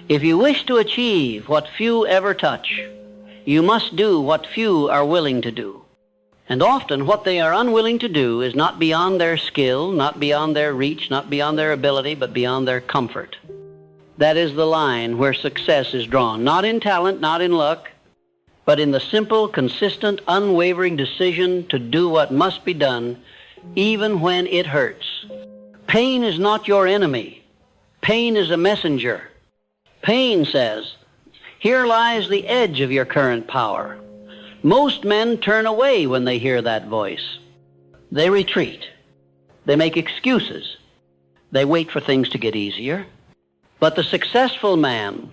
If you wish to achieve what few ever touch, you must do what few are willing to do. And often what they are unwilling to do is not beyond their skill, not beyond their reach, not beyond their ability, but beyond their comfort. That is the line where success is drawn, not in talent, not in luck, but in the simple, consistent, unwavering decision to do what must be done, even when it hurts. Pain is not your enemy. Pain is a messenger. Pain says, here lies the edge of your current power. Most men turn away when they hear that voice. They retreat. They make excuses. They wait for things to get easier. But the successful man,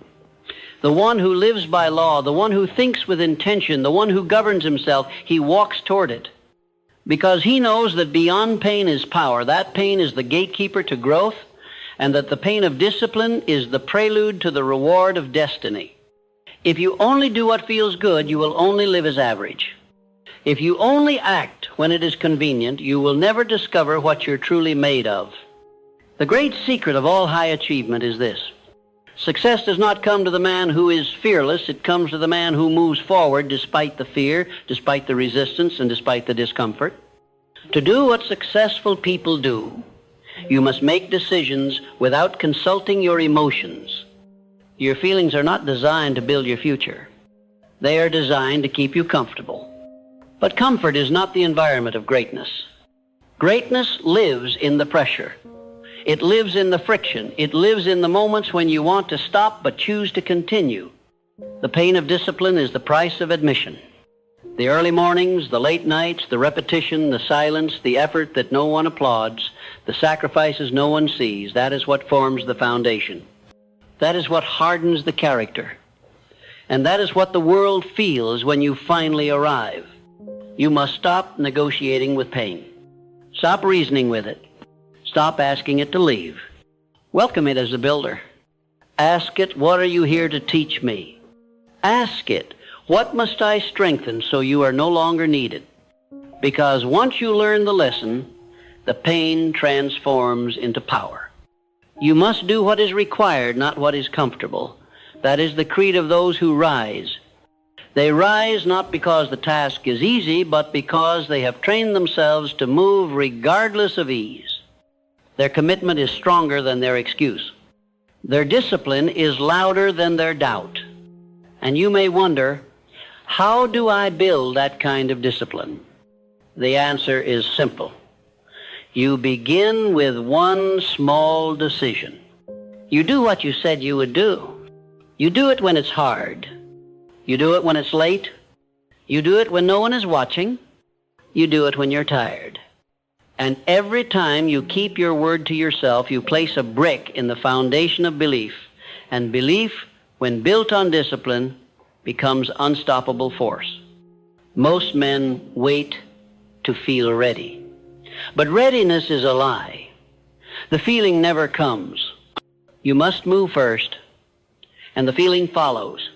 the one who lives by law, the one who thinks with intention, the one who governs himself, he walks toward it. Because he knows that beyond pain is power. That pain is the gatekeeper to growth, and that the pain of discipline is the prelude to the reward of destiny. If you only do what feels good, you will only live as average. If you only act when it is convenient, you will never discover what you're truly made of. The great secret of all high achievement is this. Success does not come to the man who is fearless. It comes to the man who moves forward despite the fear, despite the resistance, and despite the discomfort. To do what successful people do, you must make decisions without consulting your emotions. Your feelings are not designed to build your future. They are designed to keep you comfortable. But comfort is not the environment of greatness. Greatness lives in the pressure. It lives in the friction. It lives in the moments when you want to stop but choose to continue. The pain of discipline is the price of admission. The early mornings, the late nights, the repetition, the silence, the effort that no one applauds, the sacrifices no one sees, that is what forms the foundation. That is what hardens the character. And that is what the world feels when you finally arrive. You must stop negotiating with pain. Stop reasoning with it. Stop asking it to leave. Welcome it as a builder. Ask it, what are you here to teach me? Ask it, what must I strengthen so you are no longer needed? Because once you learn the lesson, the pain transforms into power. You must do what is required, not what is comfortable. That is the creed of those who rise. They rise not because the task is easy, but because they have trained themselves to move regardless of ease. Their commitment is stronger than their excuse. Their discipline is louder than their doubt. And you may wonder, how do I build that kind of discipline? The answer is simple. You begin with one small decision. You do what you said you would do. You do it when it's hard. You do it when it's late. You do it when no one is watching. You do it when you're tired. And every time you keep your word to yourself, you place a brick in the foundation of belief. And belief, when built on discipline, becomes unstoppable force. Most men wait to feel ready. But readiness is a lie. The feeling never comes. You must move first, and the feeling follows.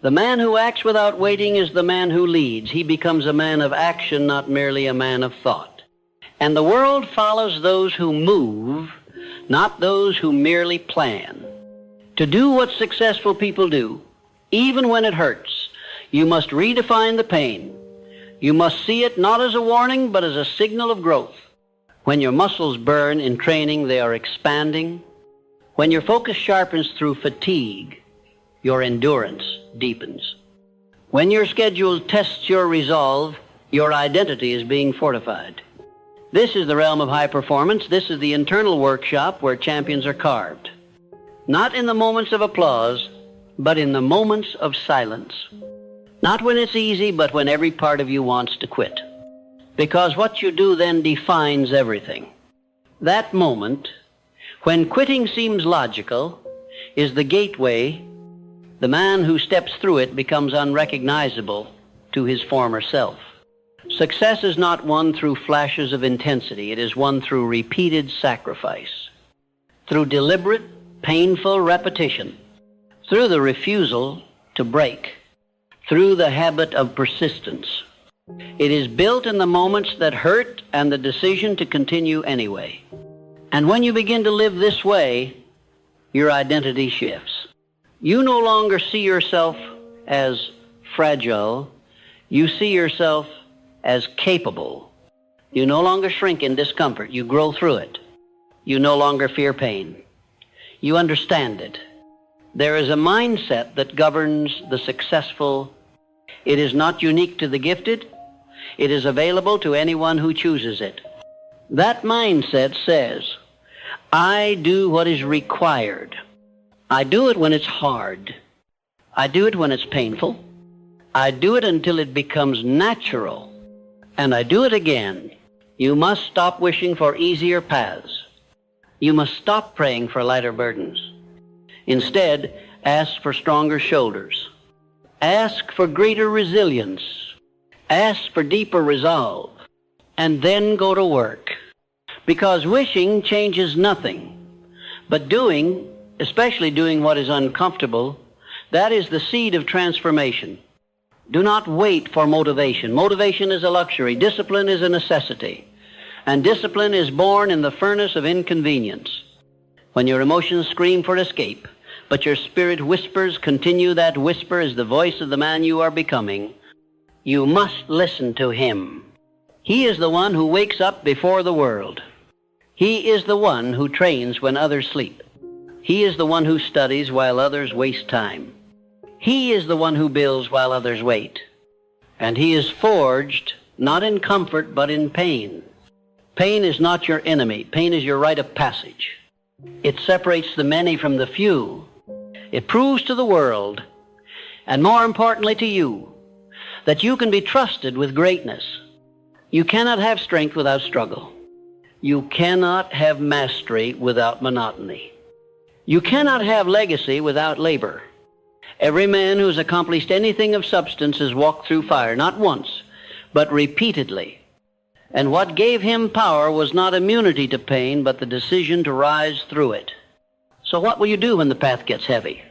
The man who acts without waiting is the man who leads. He becomes a man of action, not merely a man of thought. And the world follows those who move, not those who merely plan. To do what successful people do, even when it hurts, you must redefine the pain. You must see it not as a warning, but as a signal of growth. When your muscles burn in training, they are expanding. When your focus sharpens through fatigue, your endurance deepens. When your schedule tests your resolve, your identity is being fortified. This is the realm of high performance. This is the internal workshop where champions are carved. Not in the moments of applause, but in the moments of silence. Not when it's easy, but when every part of you wants to quit. Because what you do then defines everything. That moment, when quitting seems logical, is the gateway. The man who steps through it becomes unrecognizable to his former self. Success is not won through flashes of intensity. It is won through repeated sacrifice, through deliberate, painful repetition, through the refusal to break, through the habit of persistence. It is built in the moments that hurt and the decision to continue anyway. And when you begin to live this way, your identity shifts. You no longer see yourself as fragile. You see yourself as capable. You no longer shrink in discomfort. You grow through it. You no longer fear pain. You understand it. There is a mindset that governs the successful. It is not unique to the gifted. It is available to anyone who chooses it. That mindset says, I do what is required. I do it when it's hard. I do it when it's painful. I do it until it becomes natural. And I do it again. You must stop wishing for easier paths. You must stop praying for lighter burdens. Instead, ask for stronger shoulders. Ask for greater resilience. Ask for deeper resolve. And then go to work. Because wishing changes nothing. But doing, especially doing what is uncomfortable, that is the seed of transformation. Do not wait for motivation. Motivation is a luxury. Discipline is a necessity. And discipline is born in the furnace of inconvenience. When your emotions scream for escape, but your spirit whispers, continue that whisper as the voice of the man you are becoming. You must listen to him. He is the one who wakes up before the world. He is the one who trains when others sleep. He is the one who studies while others waste time. He is the one who builds while others wait. And he is forged not in comfort but in pain. Pain is not your enemy. Pain is your rite of passage. It separates the many from the few. It proves to the world, and more importantly to you, that you can be trusted with greatness. You cannot have strength without struggle. You cannot have mastery without monotony. You cannot have legacy without labor. Every man who has accomplished anything of substance has walked through fire, not once, but repeatedly. And what gave him power was not immunity to pain, but the decision to rise through it. So what will you do when the path gets heavy?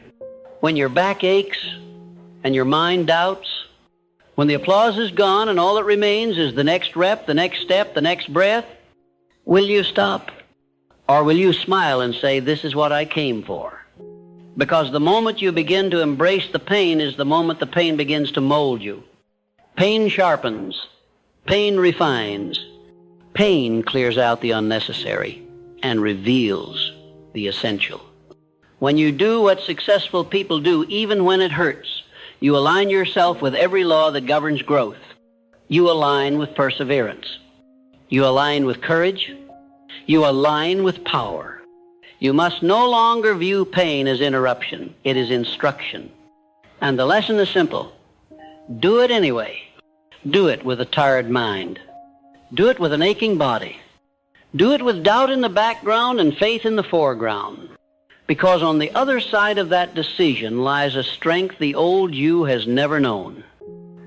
When your back aches and your mind doubts? When the applause is gone and all that remains is the next rep, the next step, the next breath? Will you stop? Or will you smile and say, this is what I came for? Because the moment you begin to embrace the pain is the moment the pain begins to mold you. Pain sharpens. Pain refines. Pain clears out the unnecessary and reveals the essential. When you do what successful people do, even when it hurts, you align yourself with every law that governs growth. You align with perseverance. You align with courage. You align with power. You must no longer view pain as interruption. It is instruction. And the lesson is simple. Do it anyway. Do it with a tired mind. Do it with an aching body. Do it with doubt in the background and faith in the foreground. Because on the other side of that decision lies a strength the old you has never known.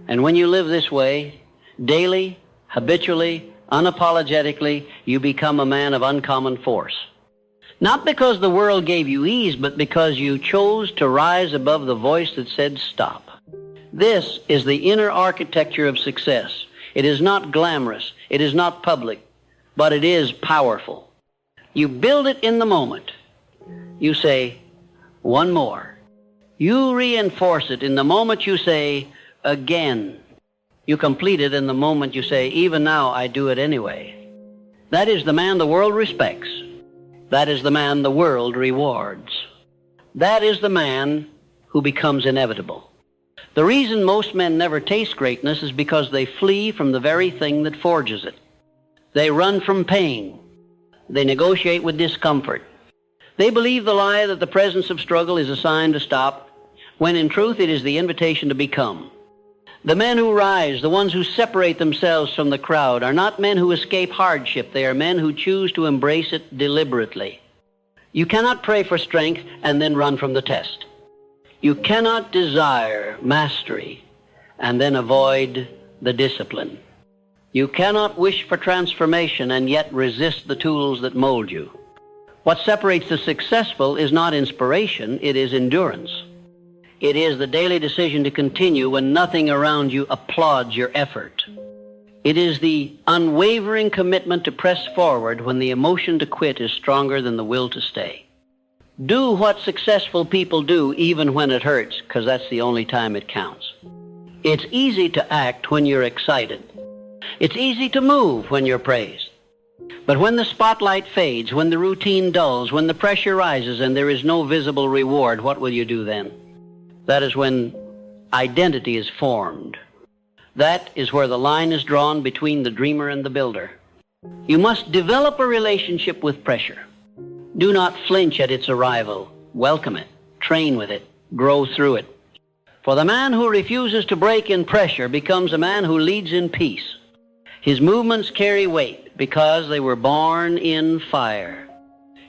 And when you live this way, daily, habitually, unapologetically, you become a man of uncommon force. Not because the world gave you ease, but because you chose to rise above the voice that said stop. This is the inner architecture of success. It is not glamorous. It is not public, but it is powerful. You build it in the moment. You say, one more. You reinforce it in the moment you say, again. You complete it in the moment you say, even now I do it anyway. That is the man the world respects. That is the man the world rewards. That is the man who becomes inevitable. The reason most men never taste greatness is because they flee from the very thing that forges it. They run from pain. They negotiate with discomfort. They believe the lie that the presence of struggle is a sign to stop, when in truth it is the invitation to become. The men who rise, the ones who separate themselves from the crowd, are not men who escape hardship. They are men who choose to embrace it deliberately. You cannot pray for strength and then run from the test. You cannot desire mastery and then avoid the discipline. You cannot wish for transformation and yet resist the tools that mold you. What separates the successful is not inspiration, it is endurance. It is the daily decision to continue when nothing around you applauds your effort. It is the unwavering commitment to press forward when the emotion to quit is stronger than the will to stay. Do what successful people do even when it hurts, because that's the only time it counts. It's easy to act when you're excited. It's easy to move when you're praised. But when the spotlight fades, when the routine dulls, when the pressure rises and there is no visible reward, what will you do then? That is when identity is formed. That is where the line is drawn between the dreamer and the builder. You must develop a relationship with pressure. Do not flinch at its arrival. Welcome it. Train with it. Grow through it. For the man who refuses to break in pressure becomes a man who leads in peace. His movements carry weight because they were born in fire.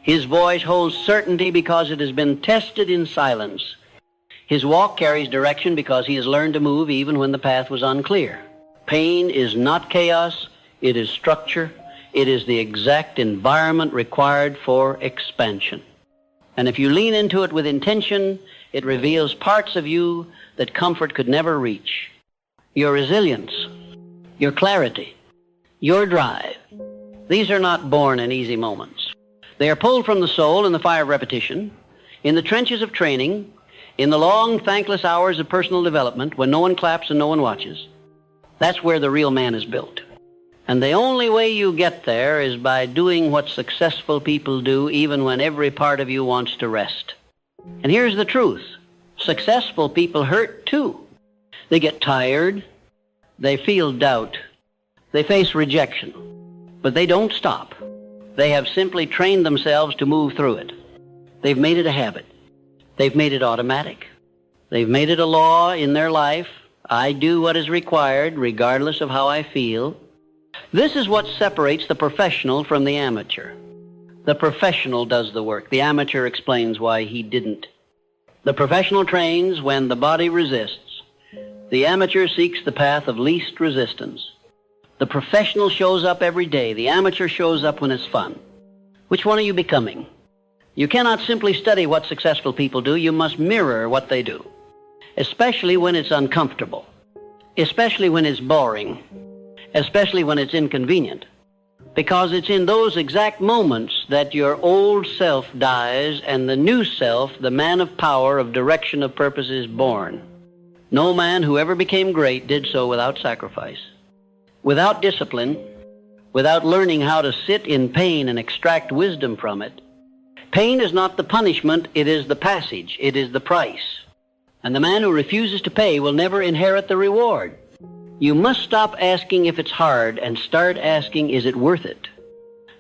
His voice holds certainty because it has been tested in silence. His walk carries direction because he has learned to move even when the path was unclear. Pain is not chaos, it is structure. It is the exact environment required for expansion. And if you lean into it with intention, it reveals parts of you that comfort could never reach. Your resilience, your clarity, your drive. These are not born in easy moments. They are pulled from the soul in the fire of repetition, in the trenches of training, in the long, thankless hours of personal development when no one claps and no one watches. That's where the real man is built. And the only way you get there is by doing what successful people do even when every part of you wants to rest. And here's the truth. Successful people hurt too. They get tired. They feel doubt. They face rejection. But they don't stop. They have simply trained themselves to move through it. They've made it a habit. They've made it automatic. They've made it a law in their life. I do what is required regardless of how I feel. This is what separates the professional from the amateur. The professional does the work. The amateur explains why he didn't. The professional trains when the body resists. The amateur seeks the path of least resistance. The professional shows up every day. The amateur shows up when it's fun. Which one are you becoming? You cannot simply study what successful people do. You must mirror what they do, especially when it's uncomfortable, especially when it's boring, especially when it's inconvenient, because it's in those exact moments that your old self dies and the new self, the man of power, of direction, of purpose, is born. No man who ever became great did so without sacrifice, without discipline, without learning how to sit in pain and extract wisdom from it. Pain is not the punishment, it is the passage, it is the price. And the man who refuses to pay will never inherit the reward. You must stop asking if it's hard and start asking, is it worth it?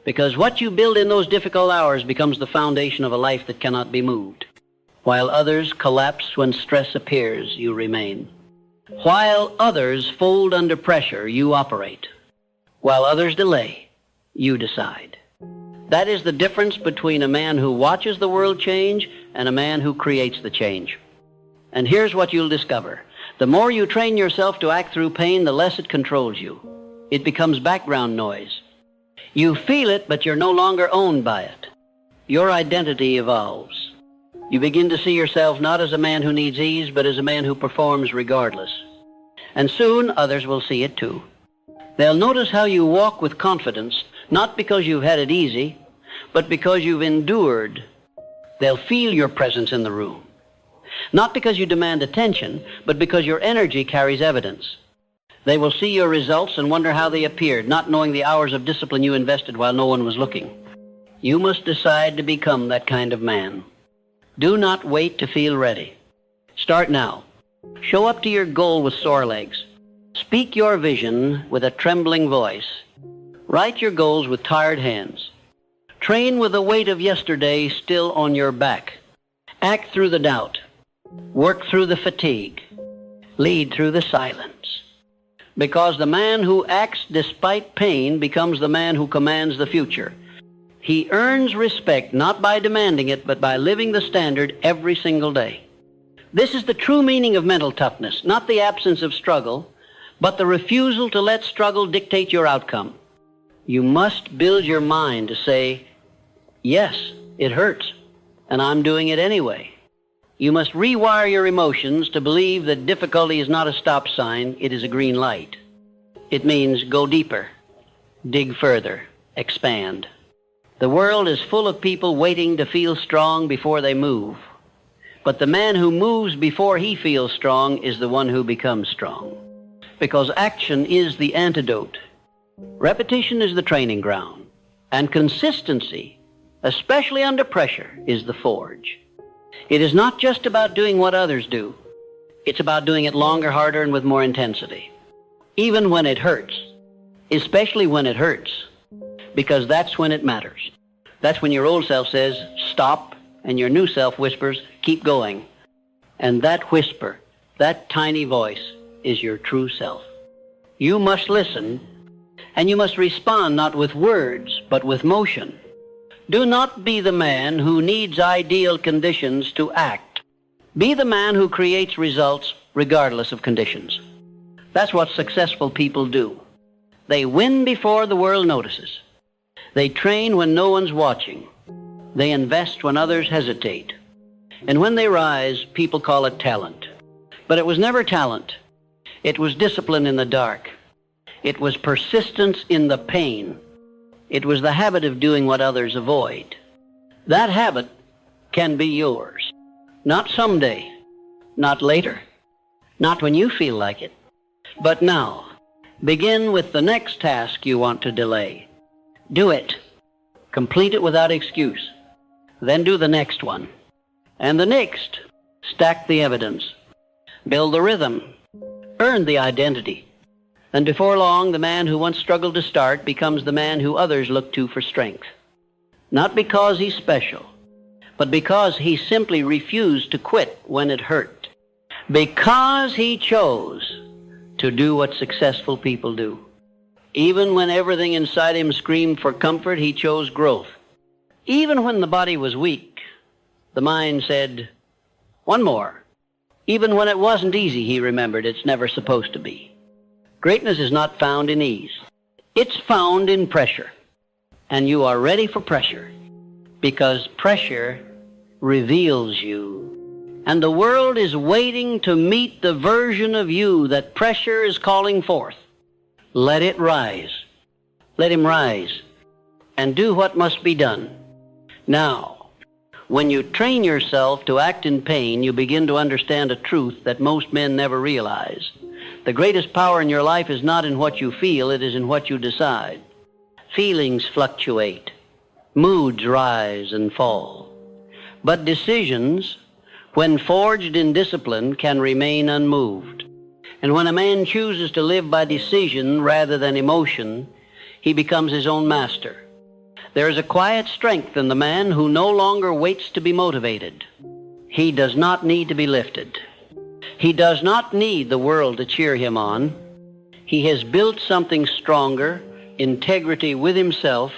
Because what you build in those difficult hours becomes the foundation of a life that cannot be moved. While others collapse when stress appears, you remain. While others fold under pressure, you operate. While others delay, you decide. That is the difference between a man who watches the world change and a man who creates the change. And here's what you'll discover. The more you train yourself to act through pain, the less it controls you. It becomes background noise. You feel it, but you're no longer owned by it. Your identity evolves. You begin to see yourself not as a man who needs ease, but as a man who performs regardless. And soon others will see it too. They'll notice how you walk with confidence, not because you've had it easy, but because you've endured. They'll feel your presence in the room. Not because you demand attention, but because your energy carries evidence. They will see your results and wonder how they appeared, not knowing the hours of discipline you invested while no one was looking. You must decide to become that kind of man. Do not wait to feel ready. Start now. Show up to your goal with sore legs. Speak your vision with a trembling voice. Write your goals with tired hands. Train with the weight of yesterday still on your back. Act through the doubt. Work through the fatigue. Lead through the silence. Because the man who acts despite pain becomes the man who commands the future. He earns respect not by demanding it, but by living the standard every single day. This is the true meaning of mental toughness, not the absence of struggle, but the refusal to let struggle dictate your outcome. You must build your mind to say, yes, it hurts, and I'm doing it anyway. You must rewire your emotions to believe that difficulty is not a stop sign, it is a green light. It means go deeper, dig further, expand. The world is full of people waiting to feel strong before they move. But the man who moves before he feels strong is the one who becomes strong. Because action is the antidote. Repetition is the training ground. And consistency, especially under pressure, is the forge. It is not just about doing what others do. It's about doing it longer, harder, and with more intensity. Even when it hurts. Especially when it hurts. Because that's when it matters. That's when your old self says, stop, and your new self whispers, keep going. And that whisper, that tiny voice, is your true self. You must listen, and you must respond not with words, but with motion. Do not be the man who needs ideal conditions to act. Be the man who creates results regardless of conditions. That's what successful people do. They win before the world notices. They train when no one's watching. They invest when others hesitate. And when they rise, people call it talent. But it was never talent. It was discipline in the dark. It was persistence in the pain. It was the habit of doing what others avoid. That habit can be yours. Not someday, not later, not when you feel like it, but now. Begin with the next task you want to delay. Do it. Complete it without excuse. Then do the next one. And the next. Stack the evidence. Build the rhythm. Earn the identity. And before long, the man who once struggled to start becomes the man who others look to for strength. Not because he's special, but because he simply refused to quit when it hurt. Because he chose to do what successful people do. Even when everything inside him screamed for comfort, he chose growth. Even when the body was weak, the mind said, one more. Even when it wasn't easy, he remembered, it's never supposed to be. Greatness is not found in ease. It's found in pressure. And you are ready for pressure, because pressure reveals you. And the world is waiting to meet the version of you that pressure is calling forth. Let it rise. Let him rise. And do what must be done. Now, when you train yourself to act in pain, you begin to understand a truth that most men never realize. The greatest power in your life is not in what you feel, it is in what you decide. Feelings fluctuate. Moods rise and fall. But decisions, when forged in discipline, can remain unmoved. And when a man chooses to live by decision rather than emotion, he becomes his own master. There is a quiet strength in the man who no longer waits to be motivated. He does not need to be lifted. He does not need the world to cheer him on. He has built something stronger, integrity with himself.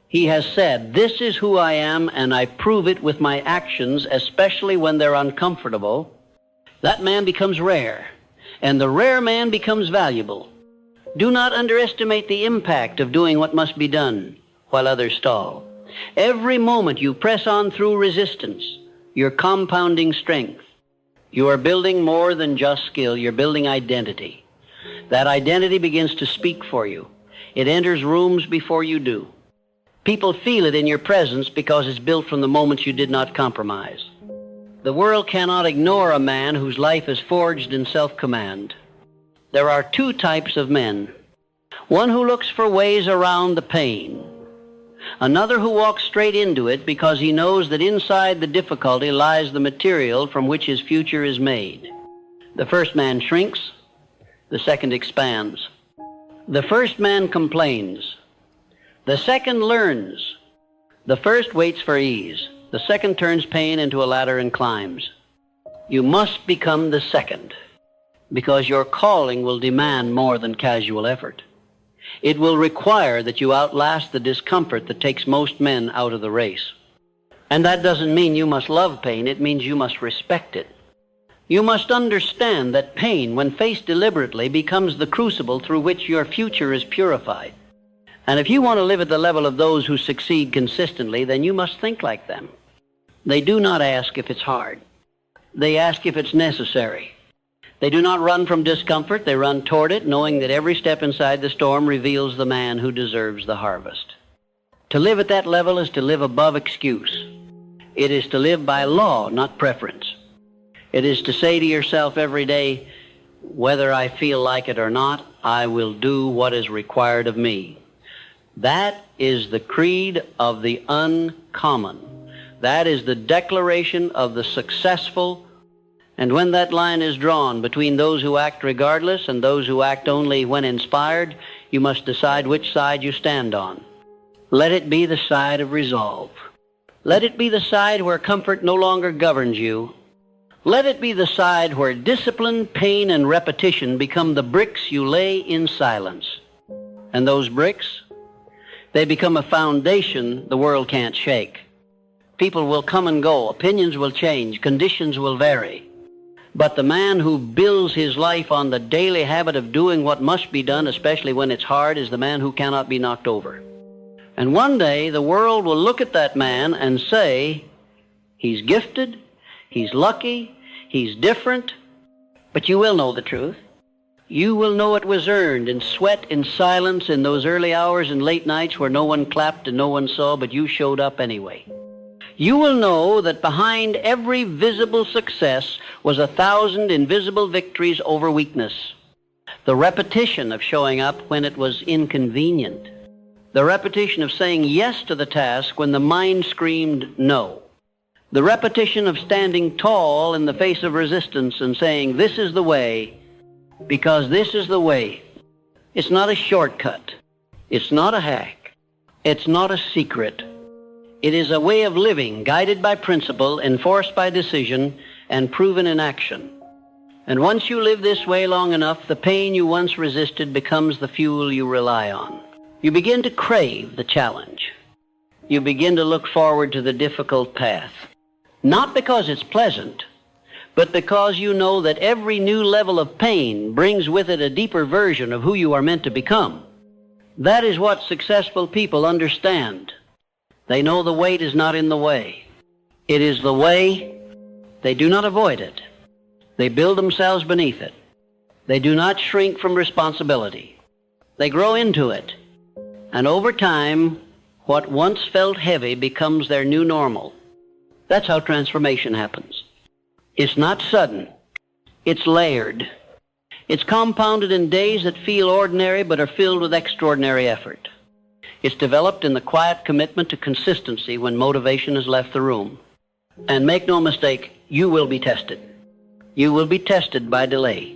He has said, this is who I am, and I prove it with my actions, especially when they're uncomfortable. That man becomes rare, and the rare man becomes valuable. Do not underestimate the impact of doing what must be done while others stall. Every moment you press on through resistance, you're compounding strength. You are building more than just skill, you're building identity. That identity begins to speak for you. It enters rooms before you do. People feel it in your presence because it's built from the moments you did not compromise. The world cannot ignore a man whose life is forged in self-command. There are two types of men. One who looks for ways around the pain. Another who walks straight into it because he knows that inside the difficulty lies the material from which his future is made. The first man shrinks, the second expands. The first man complains. The second learns. The first waits for ease. The second turns pain into a ladder and climbs. You must become the second, because your calling will demand more than casual effort. It will require that you outlast the discomfort that takes most men out of the race. And that doesn't mean you must love pain. It means you must respect it. You must understand that pain, when faced deliberately, becomes the crucible through which your future is purified. And if you want to live at the level of those who succeed consistently, then you must think like them. They do not ask if it's hard. They ask if it's necessary. They do not run from discomfort. They run toward it, knowing that every step inside the storm reveals the man who deserves the harvest. To live at that level is to live above excuse. It is to live by law, not preference. It is to say to yourself every day, whether I feel like it or not, I will do what is required of me. That is the creed of the uncommon. That is the declaration of the successful. And when that line is drawn between those who act regardless and those who act only when inspired, you must decide which side you stand on. Let it be the side of resolve. Let it be the side where comfort no longer governs you. Let it be the side where discipline, pain, and repetition become the bricks you lay in silence. And those bricks, they become a foundation the world can't shake. People will come and go, opinions will change, conditions will vary. But the man who builds his life on the daily habit of doing what must be done, especially when it's hard, is the man who cannot be knocked over. And one day the world will look at that man and say, he's gifted, he's lucky, he's different, but you will know the truth. You will know it was earned in sweat, in silence, in those early hours and late nights where no one clapped and no one saw, but you showed up anyway. You will know that behind every visible success was 1,000 invisible victories over weakness. The repetition of showing up when it was inconvenient. The repetition of saying yes to the task when the mind screamed no. The repetition of standing tall in the face of resistance and saying, this is the way, because this is the way. It's not a shortcut. It's not a hack. It's not a secret. It is a way of living, guided by principle, enforced by decision, and proven in action. And once you live this way long enough, the pain you once resisted becomes the fuel you rely on. You begin to crave the challenge. You begin to look forward to the difficult path. Not because it's pleasant, but because you know that every new level of pain brings with it a deeper version of who you are meant to become. That is what successful people understand. They know the weight is not in the way. It is the way. They do not avoid it. They build themselves beneath it. They do not shrink from responsibility. They grow into it. And over time, what once felt heavy becomes their new normal. That's how transformation happens. It's not sudden. It's layered. It's compounded in days that feel ordinary but are filled with extraordinary effort. It's developed in the quiet commitment to consistency when motivation has left the room. And make no mistake, you will be tested. You will be tested by delay.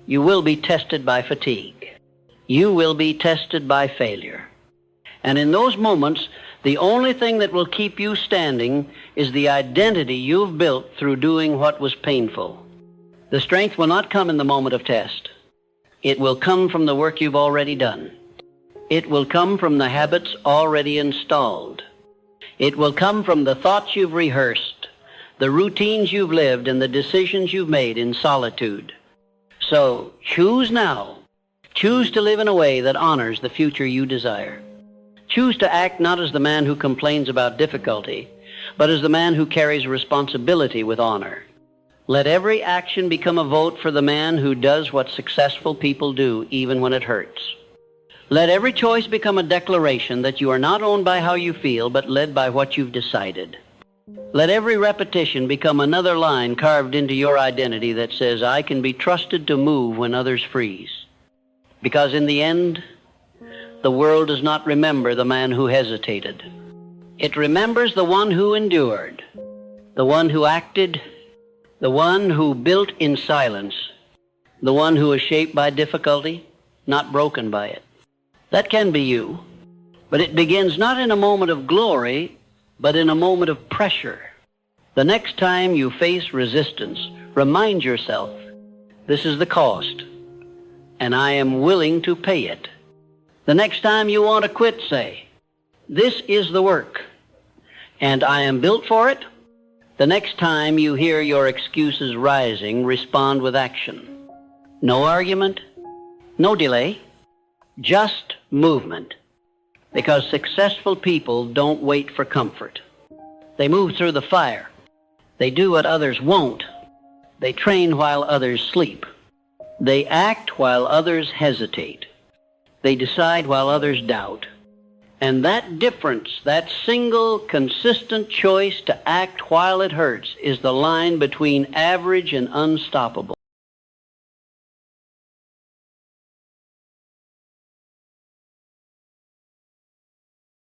You will be tested by fatigue. You will be tested by failure. And in those moments, the only thing that will keep you standing is the identity you've built through doing what was painful. The strength will not come in the moment of test. It will come from the work you've already done. It will come from the habits already installed. It will come from the thoughts you've rehearsed, the routines you've lived, and the decisions you've made in solitude. So choose now. Choose to live in a way that honors the future you desire. Choose to act not as the man who complains about difficulty, but as the man who carries responsibility with honor. Let every action become a vote for the man who does what successful people do, even when it hurts. Let every choice become a declaration that you are not owned by how you feel, but led by what you've decided. Let every repetition become another line carved into your identity that says, I can be trusted to move when others freeze. Because in the end, the world does not remember the man who hesitated. It remembers the one who endured, the one who acted, the one who built in silence, the one who was shaped by difficulty, not broken by it. That can be you, but it begins not in a moment of glory, but in a moment of pressure. The next time you face resistance, remind yourself, this is the cost, and I am willing to pay it. The next time you want to quit, say, this is the work, and I am built for it. The next time you hear your excuses rising, respond with action. No argument, no delay, just movement. Because successful people don't wait for comfort. They move through the fire. They do what others won't. They train while others sleep. They act while others hesitate. They decide while others doubt. And that difference, that single consistent choice to act while it hurts, is the line between average and unstoppable.